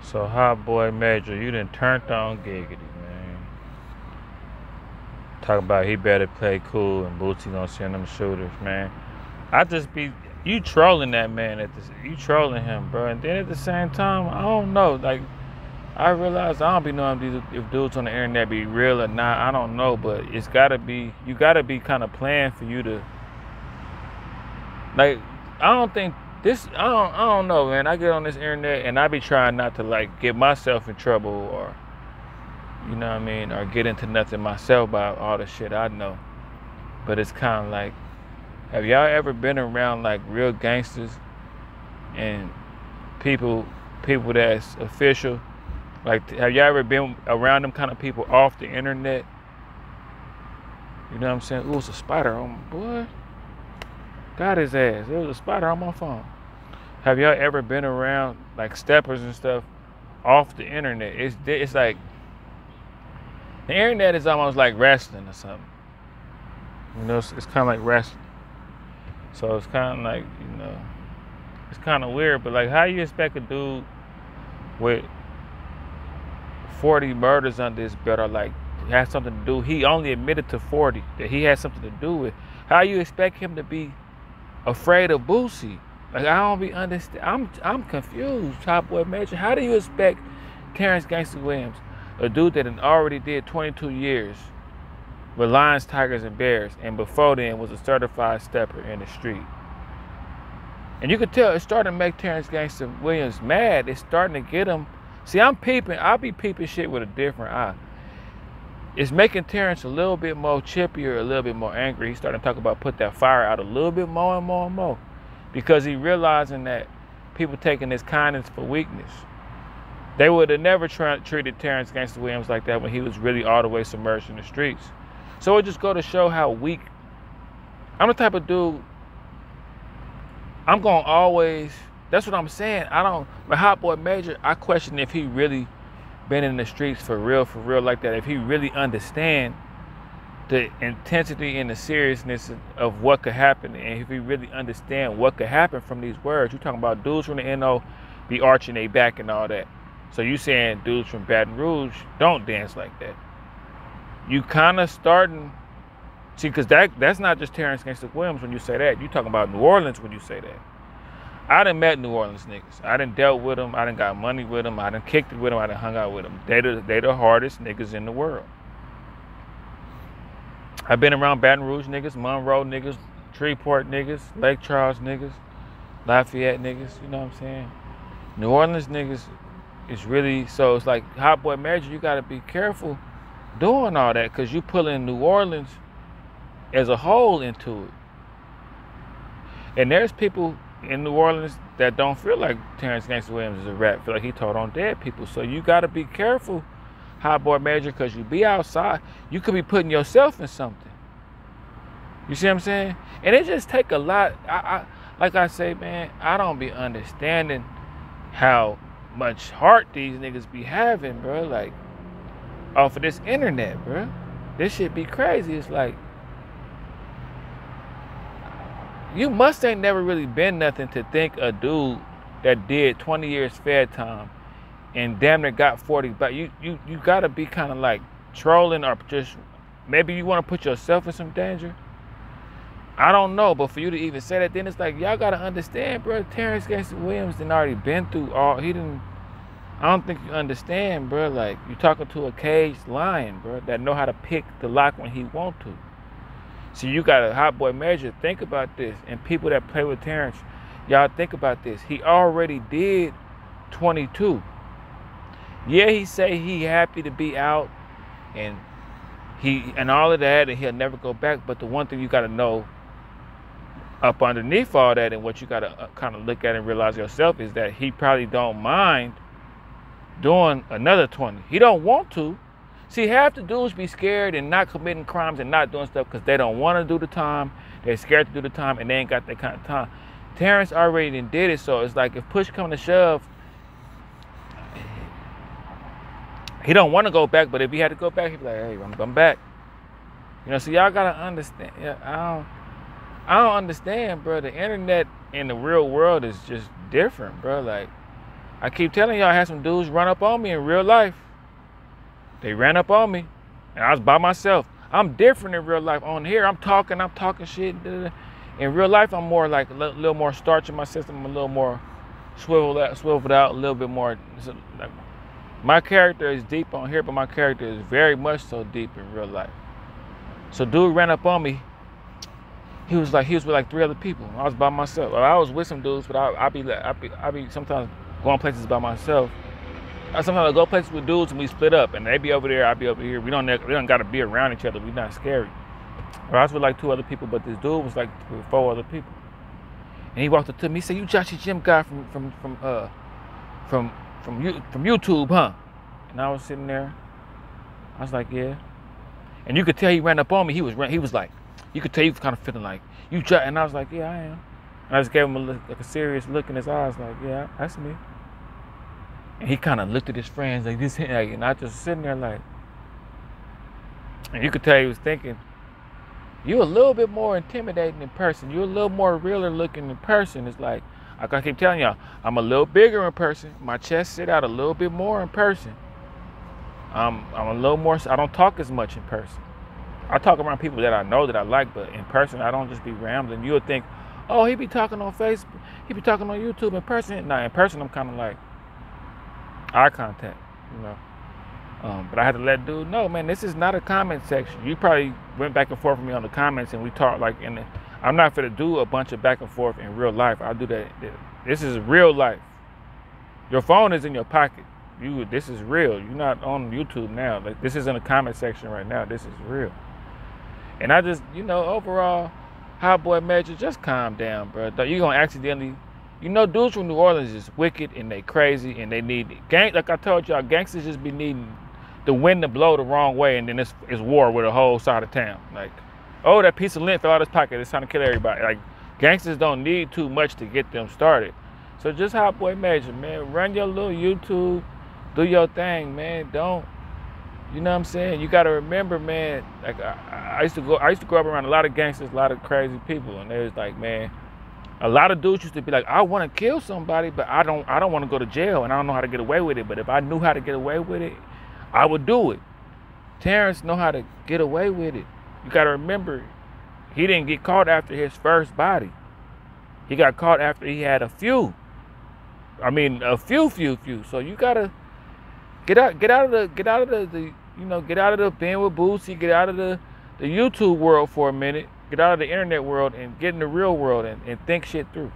So HotBoy Major, you done turned on Giggity, man. Talk about he better play cool and Bootsy gonna send them shooters, man. I just be you trolling that man at this, you trolling him, bro. And then at the same time, I don't know. Like I realize I don't be knowing if dudes on the internet be real or not. I don't know, but it's gotta be you gotta be kind of playing for you to like. I don't think this. I don't know, man. I get on this internet and I be trying not to like get myself in trouble or you know what I mean, or get into nothing myself about all the shit I know. But it's kind of like, have y'all ever been around like real gangsters and people that's official? Like, have y'all ever been around them kind of people off the internet? You know what I'm saying? Ooh, it's a spider on my boy. Got his ass. There was a spider on my phone. Have y'all ever been around like steppers and stuff off the internet? It's like the internet is almost like wrestling or something. You know, it's kind of like wrestling. So it's kind of like, you know, it's kind of weird. But like, how you expect a dude with 40 murders under his belt or like has something to do? He only admitted to 40 that he had something to do with. How you expect him to be afraid of Boosie? Like, I don't be understand. I'm confused. HotBoy Major. How do you expect TerranceGansgstaWilliams, a dude that had already did 22 years with lions, tigers, and bears, and before then was a certified stepper in the street? And you could tell it's starting to make TerranceGansgstaWilliams mad. It's starting to get him. See, I'll be peeping shit with a different eye. It's making Terrence a little bit more chippier, a little bit more angry. He's starting to talk about put that fire out a little bit more and more and more. Because he realizing that people taking his kindness for weakness. They would have never treated TerranceGansgstaWilliams like that when he was really all the way submerged in the streets. So it just go to show how weak. I'm the type of dude, I'm going to always, that's what I'm saying. But HotBoy Major, I question if he really been in the streets for real like that. If he really understand the intensity and the seriousness of what could happen, and if he really understand what could happen from these words. You're talking about dudes from the NO be arching their back and all that. So you saying dudes from Baton Rouge don't dance like that. You kind of starting, see, because that's not just TerranceGansgstaWilliams when you say that. You talking about New Orleans when you say that. I done met New Orleans niggas. I done dealt with them. I done got money with them. I done kicked it with them. I done hung out with them. They the hardest niggas in the world. I've been around Baton Rouge niggas, Monroe niggas, Shreveport niggas, Lake Charles niggas, Lafayette niggas, you know what I'm saying? New Orleans niggas is really, so it's like HotBoy Major, you gotta be careful doing all that because you pulling New Orleans as a whole into it. And there's people in New Orleans that don't feel like TerranceGansgstaWilliams is a rat, feel like he told on dead people. So you gotta be careful, HotBoy Major, because you be outside, you could be putting yourself in something. You see what I'm saying? And it just take a lot. Like I say, man, I don't be understanding how much heart these niggas be having, bro. Like, off of this internet, bro. This shit be crazy. It's like, you must ain't never really been nothing to think a dude that did 20 years fed time and damn near got 40 back. You gotta be kind of like trolling, or just maybe you want to put yourself in some danger. I don't know, but for you to even say that, then it's like, y'all gotta understand, bro. TerranceGansgstaWilliams done already been through all. I don't think you understand, bro. Like, you talking to a caged lion, bro, that know how to pick the lock when he want to. So you got a HotBoy Major. Think about this, and people that play with Terrence, y'all think about this. He already did 22. Yeah, he say he happy to be out, and all of that, and he'll never go back. But the one thing you got to know up underneath all that, and what you got to kind of look at and realize yourself, is that he probably don't mind doing another 20. He don't want to. See, half the dudes be scared and not committing crimes and not doing stuff because they don't want to do the time. They're scared to do the time, and they ain't got that kind of time. Terrence already did it, so it's like if push come to shove, he don't want to go back, but if he had to go back, he'd be like, hey, I'm back. You know, so y'all gotta understand. Yeah, I don't understand, bro. The internet and the real world is just different, bro. Like, I keep telling y'all, I had some dudes run up on me in real life. They ran up on me, and I was by myself. I'm different in real life. On here, I'm talking shit. In real life, I'm more like a little more starch in my system. I'm a little more swiveled out, a little bit more. Like, my character is deep on here, but my character is very much so deep in real life. So dude ran up on me. He was with like 3 other people. I was by myself. I was with some dudes, but I be sometimes going places by myself. Sometimes I go places with dudes and we split up, and they be over there, I be over here. We don't got to be around each other. We not scary. But I was with like 2 other people, but this dude was like with 4 other people. And he walked up to me. He said, "You Joshy Jim guy from YouTube, huh?" And I was sitting there. I was like, "Yeah." And you could tell he ran up on me. He was like, you could tell he was kind of feeling like, "You Josh," and I was like, "Yeah, I am." And I just gave him a serious look in his eyes, like, "Yeah, that's me." And he kind of looked at his friends like this, and I just sitting there like, and you could tell he was thinking, "You a little bit more intimidating in person. You're a little more realer looking in person." It's like, I keep telling y'all, I'm a little bigger in person. My chest sit out a little bit more in person. I'm a little more, I don't talk as much in person. I talk around people that I know that I like, but in person, I don't just be rambling. You would think, oh, he be talking on Facebook, he be talking on YouTube. In person, nah, in person, I'm kind of like eye contact, you know. But I had to let dude know, man, this is not a comment section. You probably went back and forth with me on the comments, and we talked like I'm not finna do a bunch of back and forth in real life. I'll do that. This is real life. Your phone is in your pocket. This is real. You're not on YouTube now. Like, this is in the comment section right now. This is real. And I just, overall, HotBoy Major, just calm down, bro. You're gonna accidentally, dudes from New Orleans is wicked and they crazy and they need like I told y'all, gangsters just be needing the wind to blow the wrong way, and then it's war with a whole side of town. Like, oh, that piece of lint fell out of his pocket. It's trying to kill everybody. Like, gangsters don't need too much to get them started. So just HotBoy Major, man. Run your little YouTube. Do your thing, man. Don't, you know what I'm saying? You got to remember, man, like I used to grow up around a lot of gangsters, a lot of crazy people, and they was like, man, a lot of dudes used to be like, I want to kill somebody, but I don't want to go to jail, and I don't know how to get away with it. But if I knew how to get away with it, I would do it. Terrence know how to get away with it. You got to remember, he didn't get caught after his first body. He got caught after he had a few. A few. So you gotta get out of the being with Boosie, get out of the YouTube world for a minute, get out of the internet world and get in the real world and think shit through.